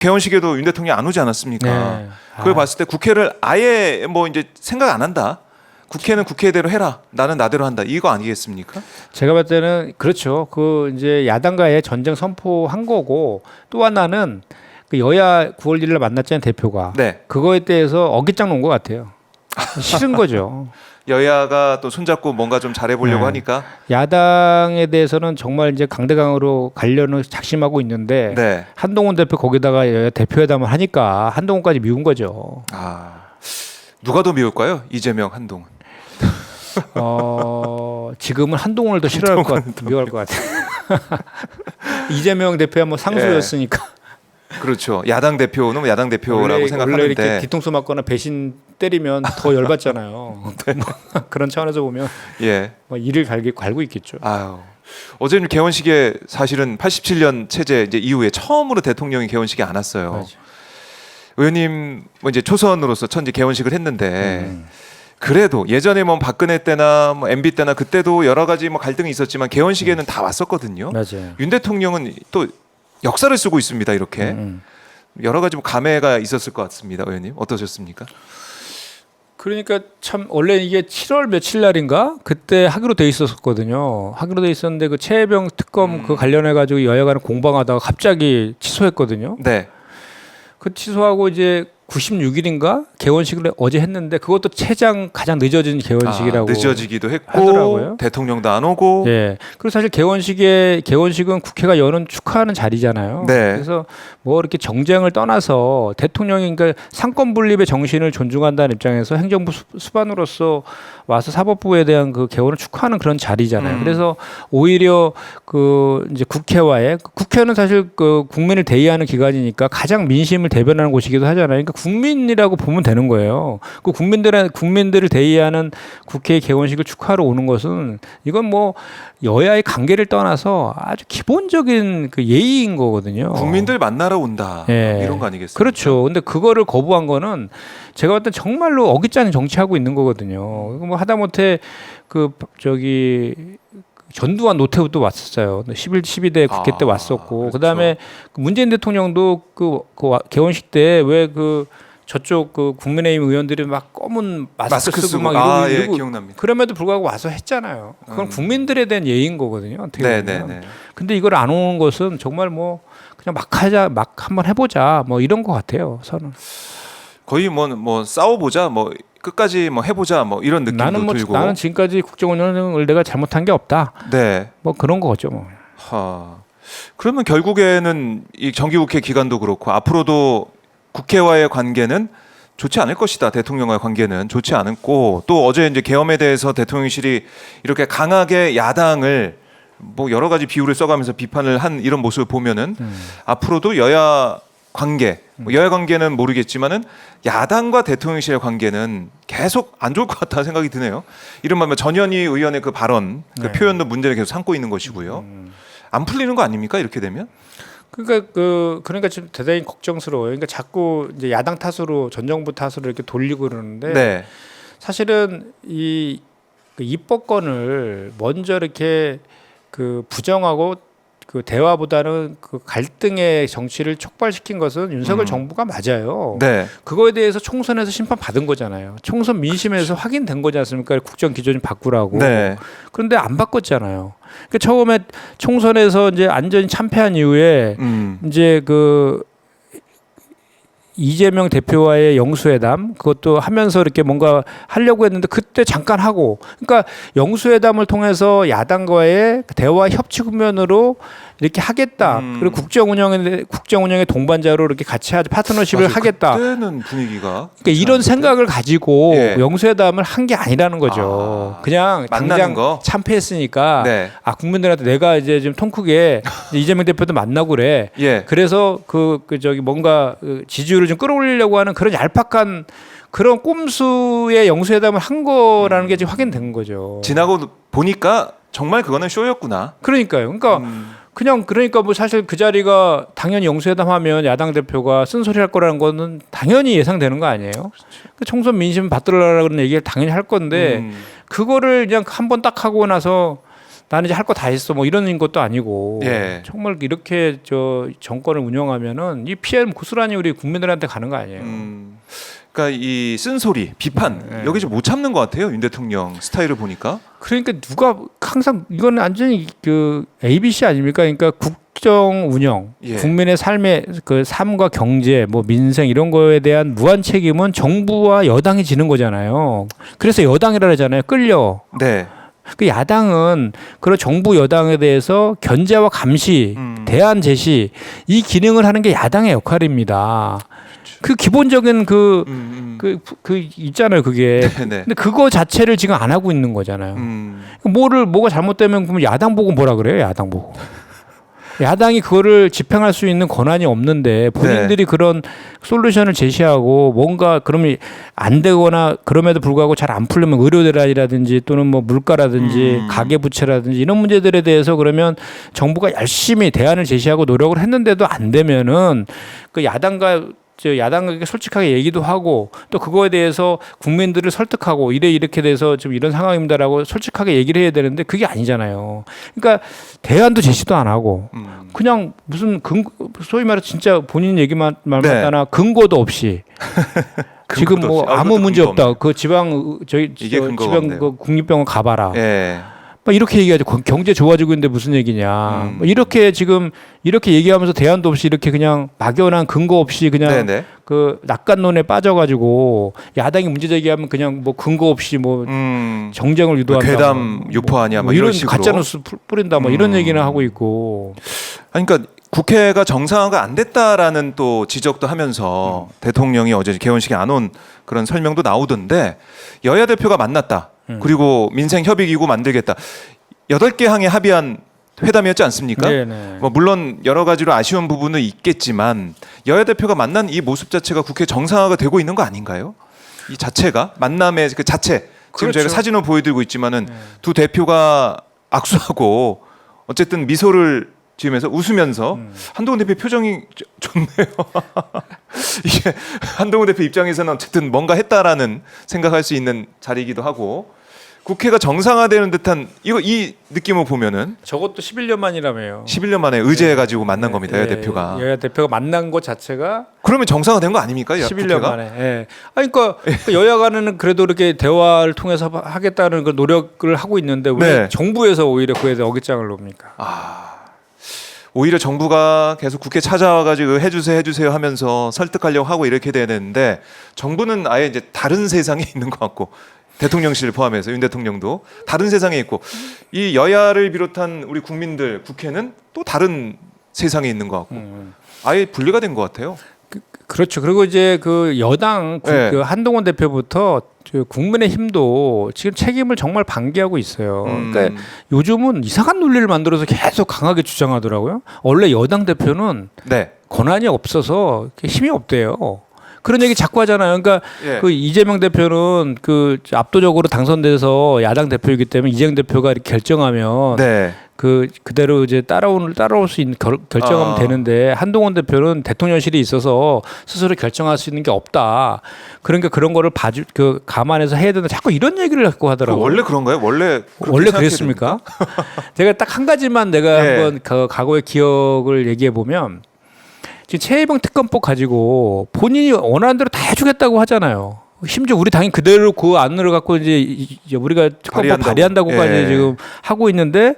개원식에도 윤 대통령이 안 오지 않았습니까? 네. 그걸 봤을 때 국회를 아예 뭐 이제 생각 안 한다. 국회는 국회대로 해라. 나는 나대로 한다. 이거 아니겠습니까? 제가 봤을 때는 그렇죠. 그 이제 야당과의 전쟁 선포한 거고 또 하나는 그 여야 9월 1일 만났잖아요 대표가. 네. 그거에 대해서 어깃장 놓은 것 같아요. 싫은 거죠. 여야가 또 손잡고 뭔가 좀 잘해보려고 네. 하니까. 야당에 대해서는 정말 이제 강대강으로 가려는 작심하고 있는데 네. 한동훈 대표 거기다가 여야 대표회담을 하니까 한동훈까지 미운 거죠. 아, 누가 더 미울까요? 이재명, 한동훈. 지금은 한동훈을 더 싫어할 것 같아, 미워할 것 같아. 이재명 대표야 뭐 상수였으니까. 그렇죠. 야당 대표는 야당 대표라고 원래 생각하는데 이렇게 뒤통수 맞거나 배신 때리면 더 열받잖아요. 네. 그런 차원에서 보면 예. 뭐 이를 갈고 있겠죠. 아유. 어제 개원식에 사실은 87년 체제 이제 이후에 처음으로 대통령이 개원식에 안 왔어요. 맞아. 의원님 뭐 이제 초선으로서 천지 개원식을 했는데 그래도 예전에 뭐 박근혜 때나 뭐 MB 때나 그때도 여러 가지 뭐 갈등이 있었지만 개원식에는 다 왔었거든요. 맞아요. 윤 대통령은 또 역사를 쓰고 있습니다. 이렇게 여러 가지 뭐 감회가 있었을 것 같습니다. 의원님 어떠셨습니까? 그러니까 참 원래 이게 7월 며칠 날인가 그때 하기로 돼 있었거든요. 하기로 돼 있었는데 그 최혜병 특검 그 관련해 가지고 여야간에 공방하다가 갑자기 취소했거든요. 네. 그 취소하고 이제 96일인가 개원식을 어제 했는데 그것도 최장 가장 늦어진 개원식이라고 늦어지기도 했고 하더라고요. 대통령도 안 오고. 예. 그리고 사실 개원식은 국회가 여는 축하하는 자리잖아요. 네. 그래서 뭐 이렇게 정쟁을 떠나서 대통령이 그러니까 상권 분립의 정신을 존중한다는 입장에서 행정부 수반으로서 와서 사법부에 대한 그 개원을 축하하는 그런 자리잖아요. 그래서 오히려 그 이제 국회는 사실 그 국민을 대의하는 기관이니까 가장 민심을 대변하는 곳이기도 하잖아요. 그러니까 국민이라고 보면 되는 거예요. 그 국민들을 대의하는 국회 개원식을 축하하러 오는 것은 이건 뭐 여야의 관계를 떠나서 아주 기본적인 그 예의인 거거든요. 국민들 만나러 온다. 예. 이런 거 아니겠습니까? 그렇죠. 근데 그거를 거부한 거는 제가 봤을 때 정말로 어깃잖은 정치하고 있는 거거든요. 뭐 하다못해 전두환 노태우도 왔었어요. 12대 국회 때 왔었고, 그렇죠. 그다음에 문재인 대통령도 그 개원식 때 왜 저쪽 국민의힘 의원들이 막 검은 마스크 쓰고 막 이러고 기억납니다. 그럼에도 불구하고 와서 했잖아요. 그건 국민들에 대한 예의인 거거든요. 어떻게 보면. 네. 근데 이걸 안 오는 것은 정말 뭐 그냥 막 한번 해보자 뭐 이런 것 같아요. 저는. 거의 뭐 싸워보자, 뭐 끝까지 뭐 해보자, 뭐 이런 느낌도 들고. 나는 지금까지 국정 운영을 내가 잘못한 게 없다. 네. 뭐 그런 거죠. 뭐. 그러면 결국에는 이 정기국회 기간도 그렇고 앞으로도 국회와의 관계는 좋지 않을 것이다. 대통령과의 관계는 좋지 않고 또 어제 이제 계엄에 대해서 대통령실이 이렇게 강하게 야당을 뭐 여러 가지 비유를 써가면서 비판을 한 이런 모습을 보면은 앞으로도 여야 관계는 모르겠지만은 야당과 대통령실의 관계는 계속 안 좋을 것 같다는 생각이 드네요. 이른바 전현희 의원의 그 발언, 그 표현도 문제를 계속 삼고 있는 것이고요. 안 풀리는 거 아닙니까? 이렇게 되면? 그러니까 지금 대단히 걱정스러워요. 그러니까 자꾸 이제 야당 탓으로 전 정부 탓으로 이렇게 돌리고 그러는데 네. 사실은 이 입법권을 먼저 이렇게 부정하고 그 대화보다는 그 갈등의 정치를 촉발시킨 것은 윤석열 정부가 맞아요. 네. 그거에 대해서 총선에서 심판 받은 거잖아요. 총선 민심에서 확인된 거지 않습니까? 국정 기준 바꾸라고. 네. 그런데 안 바꿨잖아요. 그러니까 처음에 총선에서 이제 안전히 참패한 이후에 이제 이재명 대표와의 영수회담 그것도 하면서 이렇게 뭔가 하려고 했는데 그때 잠깐 하고 그러니까 영수회담을 통해서 야당과의 대화 협치 국면으로 이렇게 하겠다. 그리고 국정 운영의 동반자로 이렇게 같이 파트너십을 하겠다. 그때는 분위기가 그러니까 이런 생각을 가지고 영수회담을 한 게 아니라는 거죠. 그냥 당장 참패했으니까 국민들한테 내가 이제 좀 통 크게 이재명 대표도 만나고 그래. 그래서 뭔가 지지율을 좀 끌어올리려고 하는 그런 얄팍한 그런 꼼수의 영수회담을 한 거라는 게 지금 확인된 거죠. 지나고 보니까 정말 그거는 쇼였구나. 그러니까요. 그러니까 뭐 사실 그 자리가 당연히 영수회담 하면 야당 대표가 쓴소리 할 거라는 거는 당연히 예상되는 거 아니에요? 그렇죠. 총선 민심 받들으라는 얘기를 당연히 할 건데 그거를 그냥 한 번 딱 하고 나서 나는 이제 할 거 다 했어 뭐 이런 것도 아니고 예. 정말 이렇게 저 정권을 운영하면은 이 피해는 고스란히 우리 국민들한테 가는 거 아니에요. 그러니까 이 쓴소리, 비판 네. 여기 좀 못 참는 것 같아요. 윤 대통령 스타일을 보니까. 그러니까 누가 항상 이거는 완전히 그 ABC 아닙니까? 그러니까 국정 운영, 예. 국민의 삶의 그 삶과 경제, 뭐 민생 이런 거에 대한 무한 책임은 정부와 여당이 지는 거잖아요. 그래서 여당이라 하잖아요. 끌려. 네. 그 야당은 그런 정부 여당에 대해서 견제와 감시, 대안 제시 이 기능을 하는 게 야당의 역할입니다. 그 기본적인 그 있잖아요, 그게. 네네. 근데 그거 자체를 지금 안 하고 있는 거잖아요. 뭐가 잘못되면 그러면 야당 보고 뭐라 그래요, 야당 보고. 야당이 그거를 집행할 수 있는 권한이 없는데 본인들이 그런 솔루션을 제시하고 뭔가 그러면 안 되거나 그럼에도 불구하고 잘 안 풀리면 의료 대란이라든지 또는 뭐 물가라든지 가계 부채라든지 이런 문제들에 대해서 그러면 정부가 열심히 대안을 제시하고 노력을 했는데도 안 되면은 그 야당에게 솔직하게 얘기도 하고 또 그거에 대해서 국민들을 설득하고 이렇게 돼서 좀 이런 상황입니다라고 솔직하게 얘기를 해야 되는데 그게 아니잖아요. 그러니까 대안도 제시도 안 하고 그냥 무슨 소위 말해서 진짜 본인 얘기만 말만 근거도 없이 지금 뭐 아무 문제 없다. 그 지방 그 국립병원 가봐라. 예. 막 이렇게 얘기하죠. 경제 좋아지고 있는데 무슨 얘기냐. 뭐 이렇게 지금 이렇게 얘기하면서 대안도 없이 이렇게 그냥 막연한 근거 없이 그냥 네네. 그 낙관론에 빠져가지고 야당이 문제 제기하면 그냥 뭐 근거 없이 뭐 정쟁을 유도한다. 괴담 유포하냐 뭐 이런 식으로 가짜뉴스 뿌린다. 뭐 이런 얘기는 하고 있고. 아니, 그러니까 국회가 정상화가 안 됐다라는 또 지적도 하면서 대통령이 어제 개원식에 안 온 그런 설명도 나오던데 여야 대표가 만났다. 그리고 민생협의기구 만들겠다. 8개 항에 합의한 회담이었지 않습니까? 네네. 뭐 물론 여러 가지로 아쉬운 부분은 있겠지만 여야 대표가 만난 이 모습 자체가 국회 정상화가 되고 있는 거 아닌가요? 이 자체가 만남의 그 자체. 지금 그렇죠. 저희가 사진을 보여드리고 있지만은 두 대표가 악수하고 어쨌든 미소를 지으면서 웃으면서 한동훈 대표 표정이 좋네요. 이게 한동훈 대표 입장에서는 어쨌든 뭔가 했다라는 생각할 수 있는 자리이기도 하고 국회가 정상화되는 듯한 이 느낌을 보면은 저것도 11년 만이라며요. 11년 만에 의제해가지고 만난 겁니다. 여야 대표가. 여야 대표가 만난 것 자체가 그러면 정상화된 거 아닙니까? 11년 국회가? 만에. 예. 아니, 그러니까 여야간은 그래도 이렇게 대화를 통해서 하겠다는 그 노력을 하고 있는데 왜 네. 정부에서 오히려 그에 대해 어깃장을 놓습니까? 오히려 정부가 계속 국회 찾아와가지고 해주세요 하면서 설득하려고 하고 이렇게 돼야 되는데 정부는 아예 이제 다른 세상에 있는 것 같고 대통령실을 포함해서 윤 대통령도 다른 세상에 있고 이 여야를 비롯한 우리 국민들 국회는 또 다른 세상에 있는 것 같고 아예 분리가 된 것 같아요. 그렇죠. 그리고 이제 그 여당 네. 그 한동훈 대표부터 국민의힘도 지금 책임을 정말 방기하고 있어요. 그러니까 요즘은 이상한 논리를 만들어서 계속 강하게 주장하더라고요. 원래 여당 대표는 네. 권한이 없어서 힘이 없대요. 그런 얘기 자꾸 하잖아요. 그러니까 예. 그 이재명 대표는 그 압도적으로 당선돼서 야당 대표이기 때문에 이재명 대표가 이렇게 결정하면 네. 그대로 이제 따라올 수 있는 결정하면 되는데 한동훈 대표는 대통령실이 있어서 스스로 결정할 수 있는 게 없다. 그러니까 그런 거를 감안해서 해야 된다. 자꾸 이런 얘기를 갖고 하더라고요. 원래 그런가요? 원래 그랬습니까? 제가 딱 한 가지만 내가 예. 한번 그 과거의 기억을 얘기해 보면 지금 최혜병 특검법 가지고 본인이 원하는 대로 다 해주겠다고 하잖아요. 심지어 우리 당이 그대로 그 안으로 갖고 이제 우리가 특검법 발의한다고까지 예. 지금 하고 있는데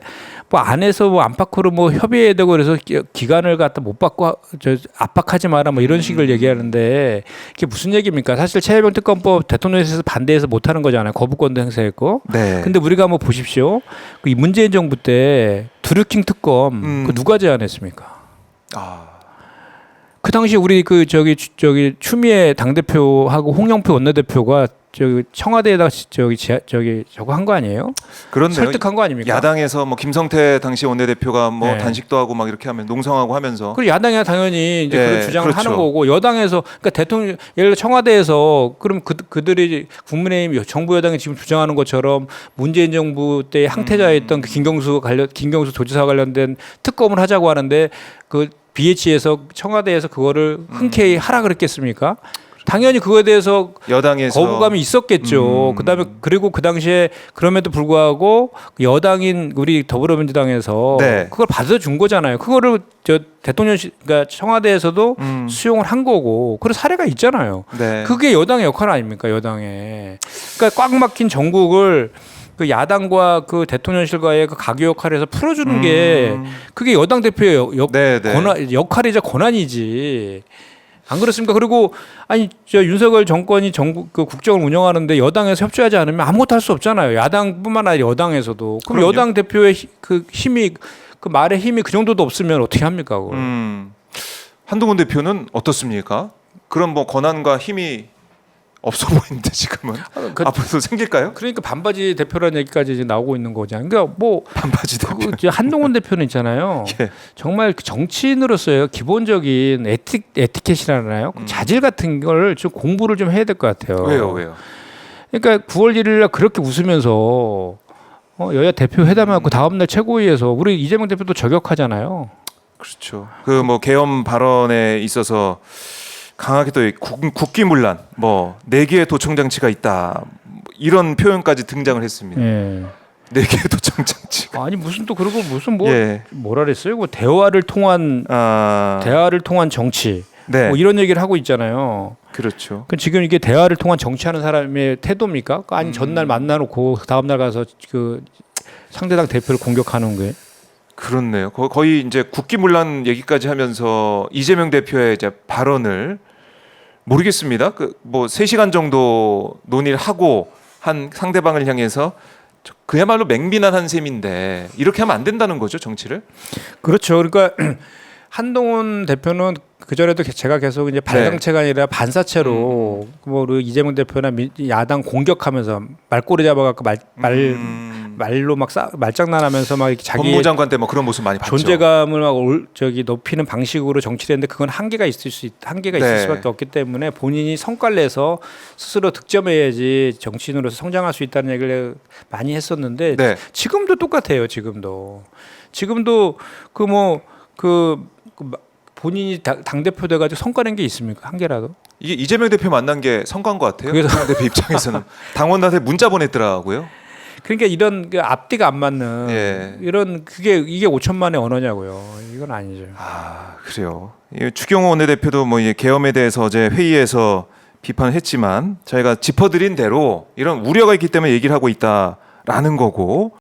뭐 안에서 뭐 안팎으로 뭐 협의해야 되고 그래서 기간을 갖다 못 받고 압박하지 마라 뭐 이런 식을 얘기하는데 이게 무슨 얘기입니까? 사실 최혜병 특검법 대통령실에서 반대해서 못 하는 거잖아요. 거부권도 행사했고. 네. 근데 우리가 한번 보십시오. 이 문재인 정부 때 드루킹 특검 그 누가 제안했습니까? 그 당시 우리 저기 추미애 당대표하고 홍영표 원내대표가 청와대에다 저거 한 거 아니에요? 그런데요. 설득한 거 아닙니까? 야당에서 뭐 김성태 당시 원내대표가 뭐 네. 단식도 하고 막 이렇게 하면 농성하고 하면서 그리고 야당이 당연히 이제 예, 그런 주장을 그렇죠. 하는 거고 여당에서 그러니까 대통령 예를 들어 청와대에서 그럼 그들이 국민의힘 정부 여당이 지금 주장하는 것처럼 문재인 정부 때 항태자였던 그 김경수 도지사 관련된 특검을 하자고 하는데 그 BH에서 청와대에서 그거를 흔쾌히 하라 그랬겠습니까? 당연히 그거에 대해서 여당에서 거부감이 있었겠죠. 그다음에 그리고 그 당시에 그럼에도 불구하고 여당인 우리 더불어민주당에서 네. 그걸 받아준 거잖아요. 그거를 저 대통령실 그러니까 청와대에서도 수용을 한 거고 그런 사례가 있잖아요. 네. 그게 여당의 역할 아닙니까? 여당의 그러니까 꽉 막힌 전국을 그 야당과 그 대통령실과의 그 가교 역할에서 풀어주는 게 그게 여당 대표의 네, 네. 역할이자 권한이지. 안 그렇습니까? 그리고 아니 저 윤석열 정권이 정국 그 국정을 운영하는데 여당에서 협조하지 않으면 아무것도 할 수 없잖아요. 야당뿐만 아니라 여당에서도. 그럼 그럼요. 여당 대표의 그 힘이 그 말의 힘이 그 정도도 없으면 어떻게 합니까? 그걸? 한동훈 대표는 어떻습니까? 그런 뭐 권한과 힘이 없어 보이는데 지금은 앞으로도 생길까요? 그러니까 반바지 대표라는 얘기까지 이제 나오고 있는 거잖아요. 그러니까 뭐 반바지 대표. 그 이제 한동훈 대표는 있잖아요. 예. 정말 그 정치인으로서의 기본적인 에티켓이라나요? 그 자질 같은 걸 좀 공부를 좀 해야 될 것 같아요. 왜요? 그러니까 9월 1일 날 그렇게 웃으면서 여야 대표 회담하고 다음날 최고위에서 우리 이재명 대표도 저격하잖아요. 그렇죠. 그 뭐 계엄 발언에 있어서 강하게 또 국기문란, 뭐 4개의 도청 장치가 있다 이런 표현까지 등장을 했습니다. 예. 4개의 도청 장치가. 아니 무슨 또 그러고 무슨 뭐 예. 뭐라 그랬어요? 뭐 대화를 통한 정치. 네. 뭐 이런 얘기를 하고 있잖아요. 그렇죠. 그 지금 이게 대화를 통한 정치하는 사람의 태도입니까? 아니 전날 만나놓고 다음 날 가서 그 상대당 대표를 공격하는 게. 그렇네요. 거의 이제 국기문란 얘기까지 하면서 이재명 대표의 이제 발언을 모르겠습니다. 그 뭐 3시간 정도 논의를 하고 한 상대방을 향해서 그야말로 맹비난한 셈인데 이렇게 하면 안 된다는 거죠, 정치를? 그렇죠. 그러니까 한동훈 대표는 그 전에도 제가 계속 이제 발광체가 아니라 반사체로 뭐 이재명 대표나 야당 공격하면서 말꼬리 잡아갖고 말로 막 말장난하면서 막 이렇게 자기 법무장관 때 뭐 그런 모습 많이 봤죠. 존재감을 막 높이는 방식으로 정치를 했는데 그건 한계가 있을 네. 수밖에 없기 때문에 본인이 성과를 내서 스스로 득점해야지 정치인으로서 성장할 수 있다는 얘기를 많이 했었는데 네. 지금도 똑같아요. 지금도 본인이 당 대표 돼가지고 성과 낸 게 있습니까? 한 개라도? 이게 이재명 대표 만난 게 성과인 것 같아요. 그래서- 이재명 대표 입장에서는 당원한테 문자 보냈더라고요. 그러니까 이런 그 앞뒤가 안 맞는 예. 이런 이게 5천만의 언어냐고요. 이건 아니죠. 아 그래요. 추경호 원내대표도 뭐 이 계엄에 대해서 어제 회의에서 비판을 했지만 저희가 짚어드린 대로 이런 우려가 있기 때문에 얘기를 하고 있다라는 거고.